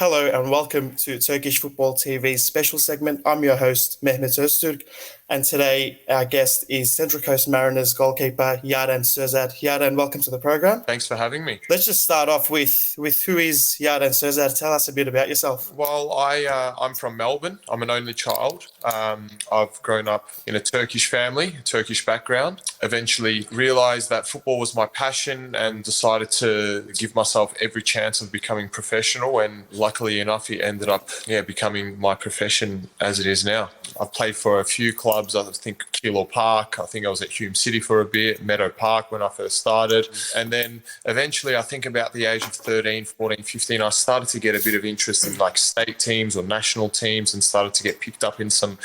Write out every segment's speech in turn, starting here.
Hello and welcome to Turkish Football TV's special segment. I'm your host, Mehmet Öztürk, and today our guest is Central Coast Mariners goalkeeper Yaren Sözer. Yaren, welcome to the program. Thanks for having me. Let's just start off with who is Yaren Sözer? Tell us a bit about yourself. Well, I'm from Melbourne. I'm an only child. I've grown up in a Turkish family, a Turkish background. Eventually realised that football was my passion and decided to give myself every chance of becoming professional. And luckily enough, it ended up becoming my profession as it is now. I've played for a few clubs. I think Kilo Park. I think I was at Hume City for a bit, Meadow Park when I first started. And then eventually, I think about the age of 13, 14, 15, I started to get a bit of interest in like state teams or national teams and started to get picked up in some,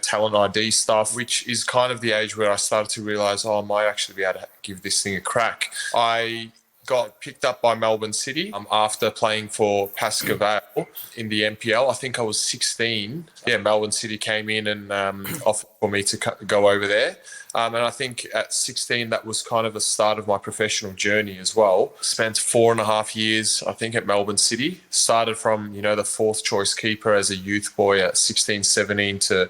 talent ID stuff, which is kind of the age where I started to realise, I might actually be able to give this thing a crack. I got picked up by Melbourne City after playing for Pasca Vale in the NPL. I think I was 16. Melbourne City came in and offered for me to go over there. And I think at 16, that was kind of the start of my professional journey as well. Spent 4.5 years, I think, at Melbourne City. Started from, the fourth choice keeper as a youth boy at 16, 17 to,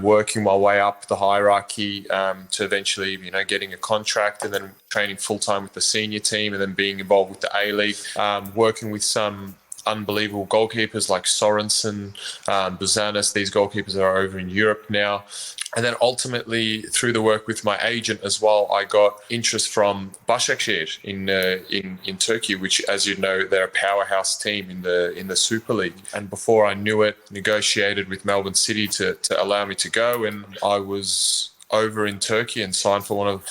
working my way up the hierarchy to eventually, getting a contract and then training full-time with the senior team and then being involved with the A-League, working with some unbelievable goalkeepers like Sorensen, Buzanis. These goalkeepers are over in Europe now. And then ultimately, through the work with my agent as well, I got interest from Başakşehir in Turkey, which, as you know, they're a powerhouse team in the Super League. And before I knew it, negotiated with Melbourne City to allow me to go. And I was over in Turkey and signed for one of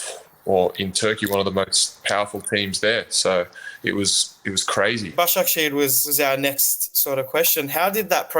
the most powerful teams there. So it was crazy. Başakşehir was our next sort of question. How did that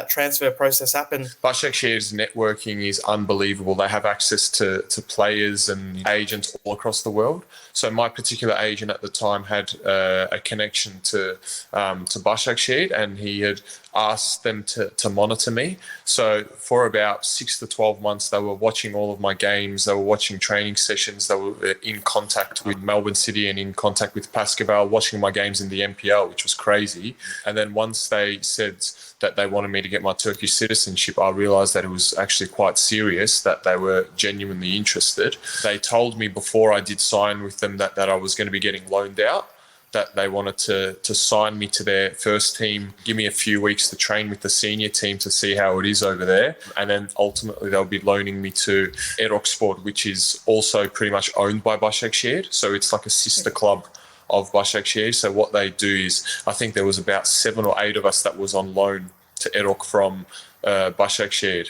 transfer process happen? Başakşehir's networking is unbelievable. They have access to players and agents all across the world. So my particular agent at the time had a connection to Başakşehir, and he had asked them to monitor me. So for about 6 to 12 months, they were watching all of my games. They were watching training sessions. They were in contact with Melbourne City and in contact with Pasca Vale, watching my games in the NPL, which was crazy. And then once they said that they wanted me to get my Turkish citizenship, I realised that it was actually quite serious, that they were genuinely interested. They told me before I did sign with them that I was going to be getting loaned out, that they wanted to sign me to their first team, give me a few weeks to train with the senior team to see how it is over there. And then ultimately they'll be loaning me to Erokspor, which is also pretty much owned by Başakşehir. So it's like a sister club of Başakşehir. So what they do is, I think there was about 7 or 8 of us that was on loan to Erok from Başakşehir.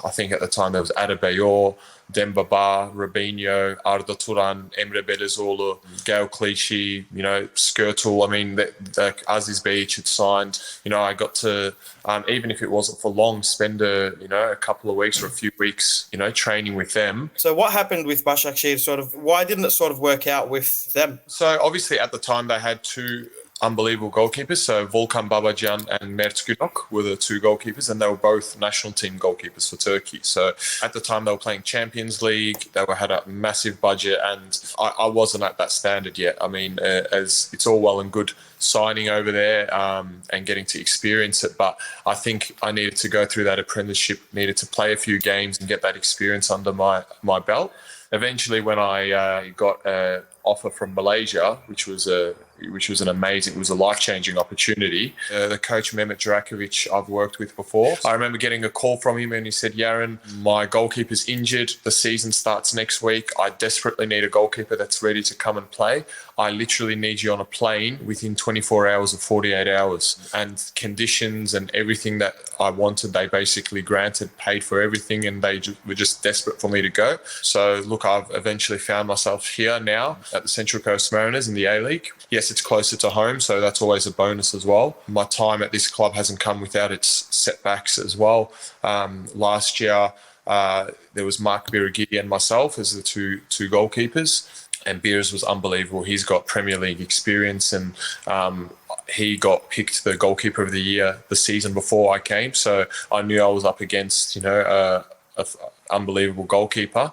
I think at the time there was Adebayor, Dembaba, Robinho, Arda Turan, Emre Belözoğlu, Gael Clichy, Skirtle. I mean, Aziz Beach had signed. I got to, even if it wasn't for long, spend a couple of weeks or a few weeks, training with them. So what happened with Başakşehir? Why didn't it work out with them? So obviously at the time they had 2 unbelievable goalkeepers. So Volkan Babacan and Mert Günok were the 2 goalkeepers, and they were both national team goalkeepers for Turkey. So at the time they were playing Champions League. They had a massive budget, and I wasn't at that standard yet. I mean, as it's all well and good signing over there and getting to experience it, but I think I needed to go through that apprenticeship, needed to play a few games and get that experience under my belt. Eventually, when I got an offer from Malaysia, which was a life-changing opportunity. The coach, Mehmet Jurakovic, I've worked with before. I remember getting a call from him and he said, Yaren, my goalkeeper's injured. The season starts next week. I desperately need a goalkeeper that's ready to come and play. I literally need you on a plane within 24 hours or 48 hours. And conditions and everything that I wanted, they basically granted, paid for everything, and they were just desperate for me to go. So look, I've eventually found myself here now at the Central Coast Mariners in the A-League. Yes, it's closer to home, so that's always a bonus as well. My time at this club hasn't come without its setbacks as well. Last year, there was Mark Birigidi and myself as the two goalkeepers, and Beers was unbelievable. He's got Premier League experience, and he got picked the goalkeeper of the year the season before I came. So I knew I was up against, a unbelievable goalkeeper.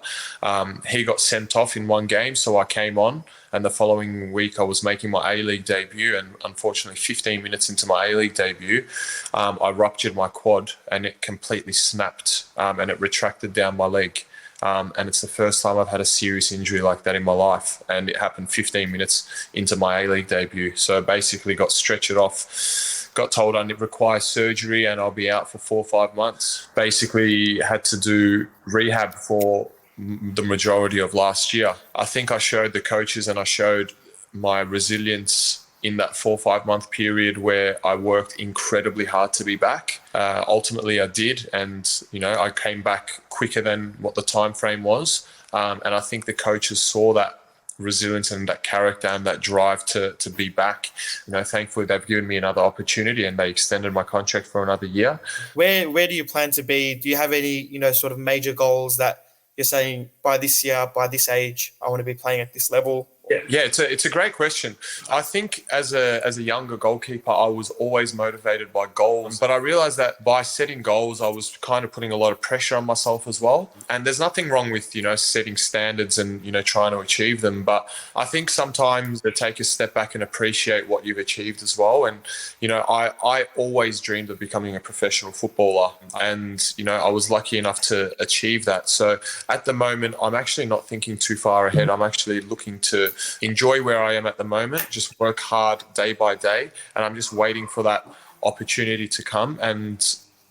He got sent off in one game, so I came on. And the following week, I was making my A-League debut. And unfortunately, 15 minutes into my A-League debut, I ruptured my quad and it completely snapped and it retracted down my leg. And it's the first time I've had a serious injury like that in my life. And it happened 15 minutes into my A-League debut. So basically got stretchered off, got told I require surgery and I'll be out for 4 or 5 months. Basically had to do rehab for the majority of last year. I think I showed the coaches and I showed my resilience in that 4 or 5 month period where I worked incredibly hard to be back. Ultimately, I did, and I came back quicker than what the time frame was. And I think the coaches saw that resilience and that character and that drive to be back. Thankfully, they've given me another opportunity and they extended my contract for another year. Where do you plan to be? Do you have any sort of major goals that you're saying by this year, by this age, I want to be playing at this level? Yeah, it's a great question. I think as a younger goalkeeper, I was always motivated by goals, but I realized that by setting goals, I was kind of putting a lot of pressure on myself as well. And there's nothing wrong with setting standards and trying to achieve them, but I think sometimes to take a step back and appreciate what you've achieved as well. And I always dreamed of becoming a professional footballer, and I was lucky enough to achieve that. So at the moment, I'm actually not thinking too far ahead. I'm actually looking to enjoy where I am at the moment, just work hard day by day, and I'm just waiting for that opportunity to come. And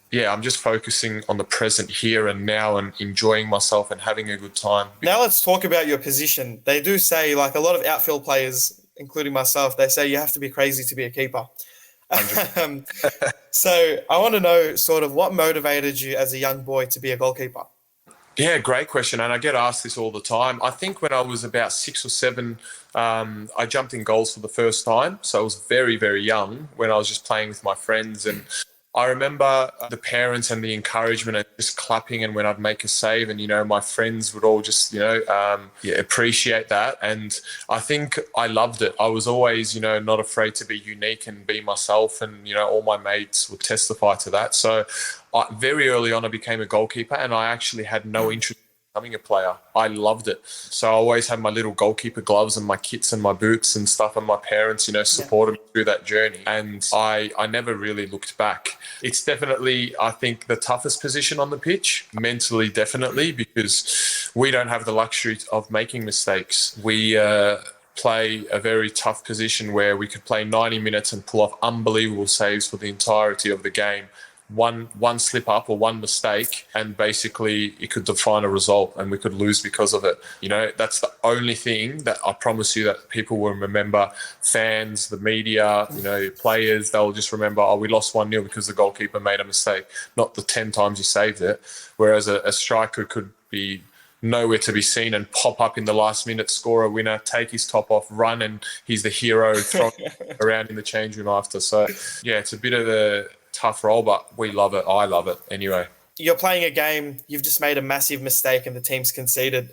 yeah, I'm just focusing on the present here and now and enjoying myself and having a good time. Now let's talk about your position. They do say, like a lot of outfield players, including myself, they say you have to be crazy to be a keeper. So I want to know sort of what motivated you as a young boy to be a goalkeeper? Yeah, great question. And I get asked this all the time. I think when I was about 6 or 7, I jumped in goals for the first time. So I was very, very young when I was just playing with my friends. And I remember the parents and the encouragement and just clapping, and when I'd make a save, and my friends would all just appreciate that. And I think I loved it. I was always not afraid to be unique and be myself, and all my mates would testify to that. So very early on I became a goalkeeper, and I actually had no interest becoming a player. I loved it. So I always had my little goalkeeper gloves and my kits and my boots and stuff, and my parents, supported me through that journey. And I never really looked back. It's definitely, I think, the toughest position on the pitch, mentally definitely, because we don't have the luxury of making mistakes. We play a very tough position where we could play 90 minutes and pull off unbelievable saves for the entirety of the game. One slip up or one mistake, and basically it could define a result, and we could lose because of it. That's the only thing that I promise you that people will remember. Fans, the media, players, they'll just remember, oh, we lost 1-0 because the goalkeeper made a mistake, not the 10 times he saved it. Whereas a striker could be nowhere to be seen and pop up in the last minute, score a winner, take his top off, run, and he's the hero thrown around in the change room after. So yeah, it's a bit of a tough role, but we love it. I love it anyway. You're playing a game, you've just made a massive mistake and the team's conceded.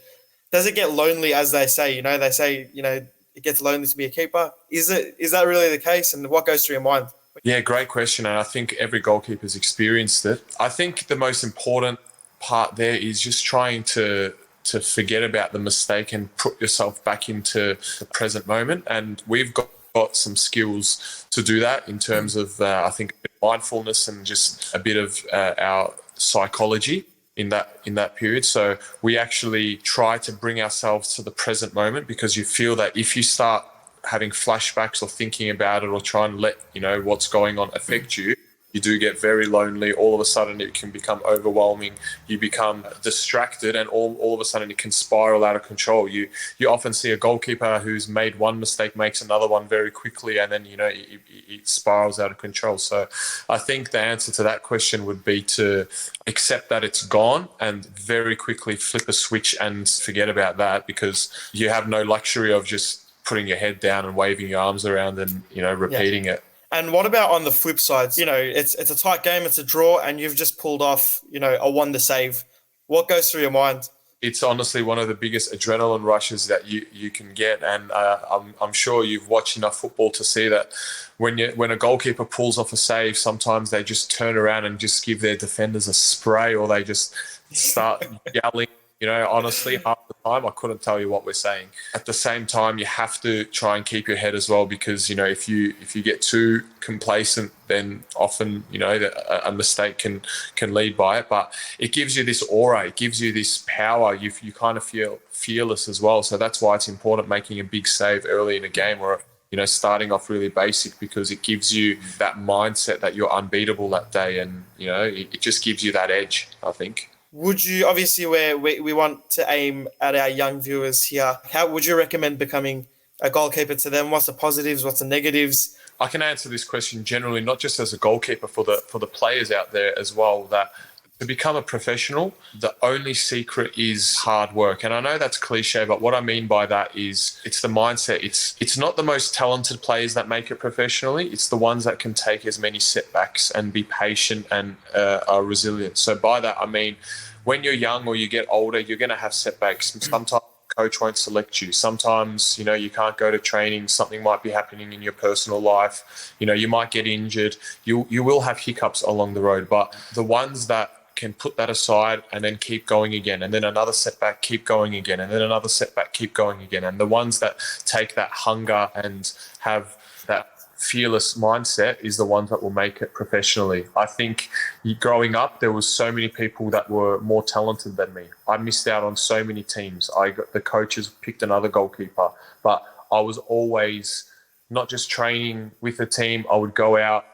Does it get lonely, as they say? They say, it gets lonely to be a keeper. Is that really the case? And what goes through your mind? Yeah, great question. And I think every goalkeeper's experienced it. I think the most important part there is just trying to forget about the mistake and put yourself back into the present moment. And we've got some skills to do that in terms of, I think, mindfulness and just a bit of our psychology in that period. So we actually try to bring ourselves to the present moment, because you feel that if you start having flashbacks or thinking about it or try and let what's going on affect you, you do get very lonely. All of a sudden it can become overwhelming. You become distracted, and all of a sudden it can spiral out of control. You often see a goalkeeper who's made one mistake makes another one very quickly, and then it spirals out of control. So I think the answer to that question would be to accept that it's gone and very quickly flip a switch and forget about that, because you have no luxury of just putting your head down and waving your arms around and repeating it. And what about on the flip side? It's a tight game, it's a draw, and you've just pulled off, a wonder save. What goes through your mind? It's honestly one of the biggest adrenaline rushes that you can get, and I'm sure you've watched enough football to see that when a goalkeeper pulls off a save, sometimes they just turn around and just give their defenders a spray, or they just start yelling. Honestly, half the time I couldn't tell you what we're saying. At the same time, you have to try and keep your head as well, because if you get too complacent, then often a mistake can lead by it. But it gives you this aura, it gives you this power. You kind of feel fearless as well. So that's why it's important making a big save early in a game, or starting off really basic, because it gives you that mindset that you're unbeatable that day, and it just gives you that edge, I think. Would you, obviously, we want to aim at our young viewers here, how would you recommend becoming a goalkeeper to them? What's the positives? What's the negatives? I can answer this question generally, not just as a goalkeeper, for the players out there as well, that to become a professional, the only secret is hard work. And I know that's cliche, but what I mean by that is it's the mindset. It's not the most talented players that make it professionally. It's the ones that can take as many setbacks and be patient and are resilient. So by that, I mean, when you're young or you get older, you're going to have setbacks. Sometimes coach won't select you. Sometimes, you can't go to training. Something might be happening in your personal life. You might get injured. You will have hiccups along the road. But the ones that can put that aside and then keep going again, and then another setback, keep going again, and then another setback, keep going again. And the ones that take that hunger and have that fearless mindset is the ones that will make it professionally. I think growing up, there was so many people that were more talented than me. I missed out on so many teams. The coaches picked another goalkeeper, but I was always not just training with the team. I would go out,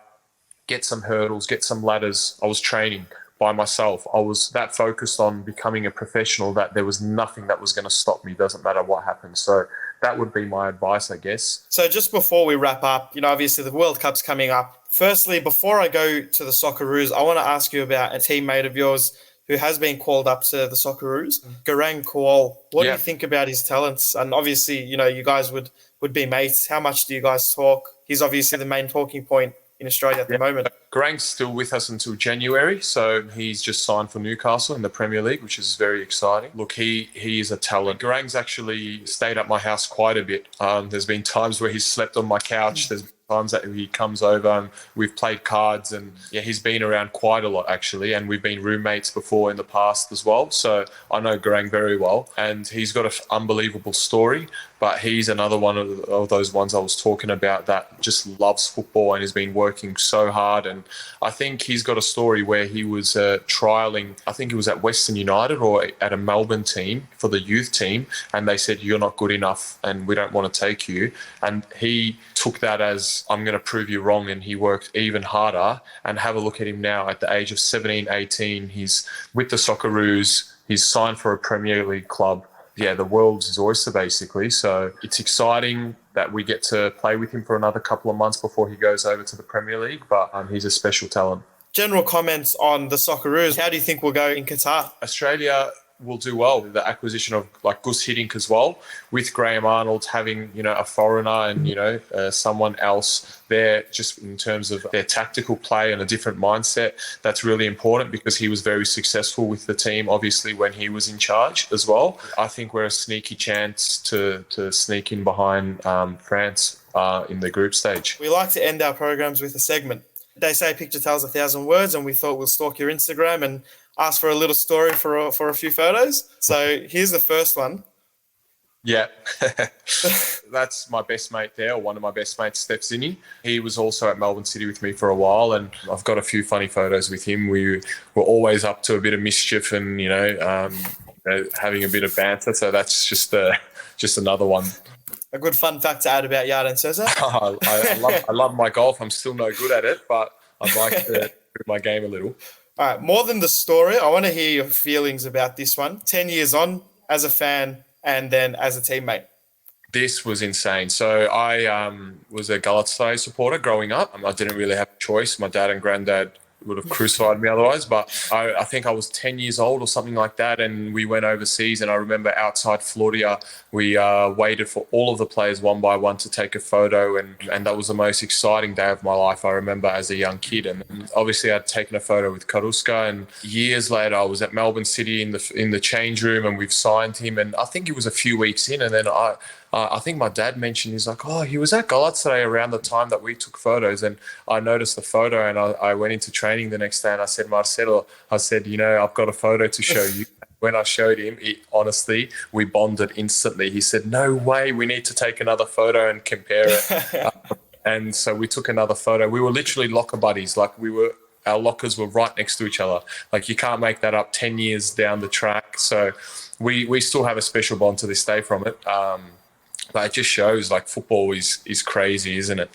get some hurdles, get some ladders. I was training by myself. I was that focused on becoming a professional that there was nothing that was going to stop me. Doesn't matter what happens. So that would be my advice, I guess. So just before we wrap up, obviously the World Cup's coming up. Firstly, before I go to the Socceroos, I want to ask you about a teammate of yours who has been called up to the Socceroos, Yaren Sözer. What do you think about his talents? And obviously, you guys would be mates. How much do you guys talk? He's obviously the main talking point in Australia at the moment. Garang's still with us until January, so he's just signed for Newcastle in the Premier League, which is very exciting. Look, he is a talent. Garang's actually stayed at my house quite a bit. There's been times where he's slept on my couch. There's times that he comes over and we've played cards, and he's been around quite a lot actually, and we've been roommates before in the past as well, so I know Garang very well, and he's got an unbelievable story. But he's another one of those ones I was talking about that just loves football and has been working so hard. And I think he's got a story where he was trialling, I think it was at Western United or at a Melbourne team for the youth team, and they said, you're not good enough and we don't want to take you. And he took that as, I'm going to prove you wrong, and he worked even harder. And have a look at him now at the age of 17, 18. He's with the Socceroos. He's signed for a Premier League club. The world's his oyster basically. So it's exciting that we get to play with him for another couple of months before he goes over to the Premier League. But he's a special talent. General comments on the Socceroos. How do you think we'll go in Qatar? Australia will do well. The acquisition of Gus Hiddink as well, with Graham Arnold having, a foreigner and, someone else there, just in terms of their tactical play and a different mindset. That's really important because he was very successful with the team, obviously, when he was in charge as well. I think we're a sneaky chance to sneak in behind France in the group stage. We like to end our programs with a segment. They say a picture tells 1,000 words, and we thought we'll stalk your Instagram and ask for a little story for a few photos. So here's the first one. Yeah, that's my best mate there, or one of my best mates, Steph Zinni. He was also at Melbourne City with me for a while, and I've got a few funny photos with him. We were always up to a bit of mischief and, having a bit of banter. So that's just another one. A good fun fact to add about Yaren Sözer. I love my golf. I'm still no good at it, but I'd like to improve my game a little. All right, more than the story, I want to hear your feelings about this one. 10 years on as a fan and then as a teammate. This was insane. So I was a Galatasaray supporter growing up. I didn't really have a choice. My dad and granddad would have crucified me otherwise. But I think I was 10 years old or something like that, and we went overseas. And I remember outside Florida, we waited for all of the players one by one to take a photo, and that was the most exciting day of my life. I remember as a young kid, and obviously I'd taken a photo with Karuska. And years later, I was at Melbourne City in the change room, and we've signed him. And I think it was a few weeks in, and then I think my dad mentioned, he's like, oh, he was at Galatasaray around the time that we took photos. And I noticed the photo, and I went into training the next day, and I said, Marcelo, I said, I've got a photo to show you. When I showed him, honestly, we bonded instantly. He said, no way, we need to take another photo and compare it. And so we took another photo. We were literally locker buddies. Like our lockers were right next to each other. Like you can't make that up 10 years down the track. So we still have a special bond to this day from it. But it just shows like football is crazy, isn't it?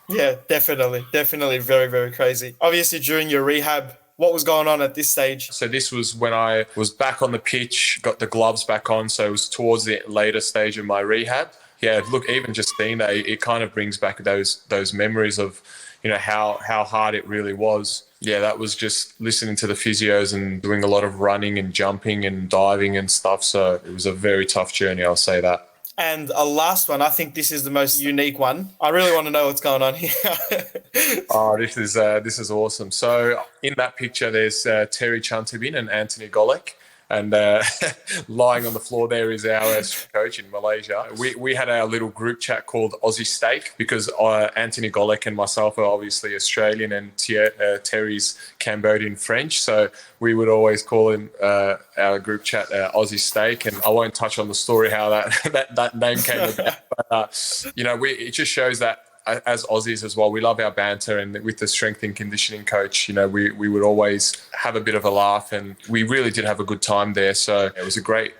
Yeah, definitely. Definitely very, very crazy. Obviously, during your rehab, what was going on at this stage? So this was when I was back on the pitch, got the gloves back on. So it was towards the later stage of my rehab. Yeah, look, even just seeing that, it kind of brings back those memories of, how hard it really was. Yeah, that was just listening to the physios and doing a lot of running and jumping and diving and stuff. So it was a very tough journey, I'll say that. And a last one, I think this is the most unique one. I really want to know what's going on here. Oh, this is awesome. So in that picture, there's Terry Chantibin and Anthony Golek. And lying on the floor there is our coach in Malaysia. We had our little group chat called Aussie Steak because Anthony Golek and myself are obviously Australian and Terry's Cambodian French. So we would always call him our group chat Aussie Steak. And I won't touch on the story how that name came about. But, it just shows that as Aussies as well, we love our banter, and with the strength and conditioning coach, we would always have a bit of a laugh, and we really did have a good time there. So it was a great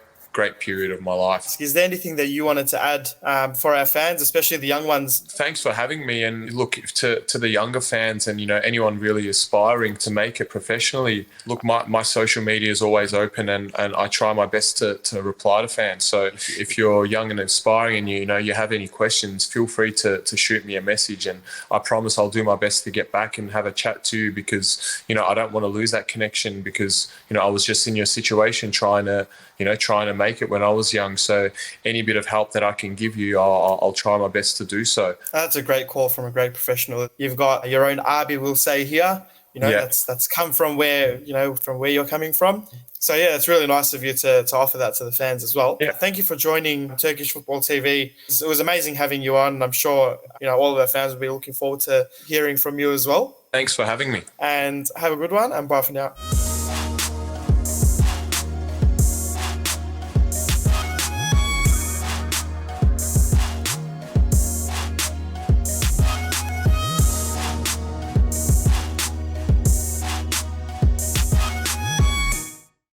period of my life. Is there anything that you wanted to add for our fans, especially the young ones? Thanks for having me. And look, to the younger fans and, anyone really aspiring to make it professionally, look, my social media is always open, and I try my best to reply to fans. So if you're young and aspiring and you have any questions, feel free to shoot me a message, and I promise I'll do my best to get back and have a chat to you, because, I don't want to lose that connection, because, I was just in your situation trying to make it when I was young. So any bit of help that I can give you, I'll try my best to do so. That's a great call from a great professional. You've got your own Arby, we'll say here. That's come from where you're coming from. So yeah, it's really nice of you to offer that to the fans as well. Yeah. Thank you for joining Turkish Football TV. It was amazing having you on. I'm sure all of our fans will be looking forward to hearing from you as well. Thanks for having me. And have a good one, and bye for now.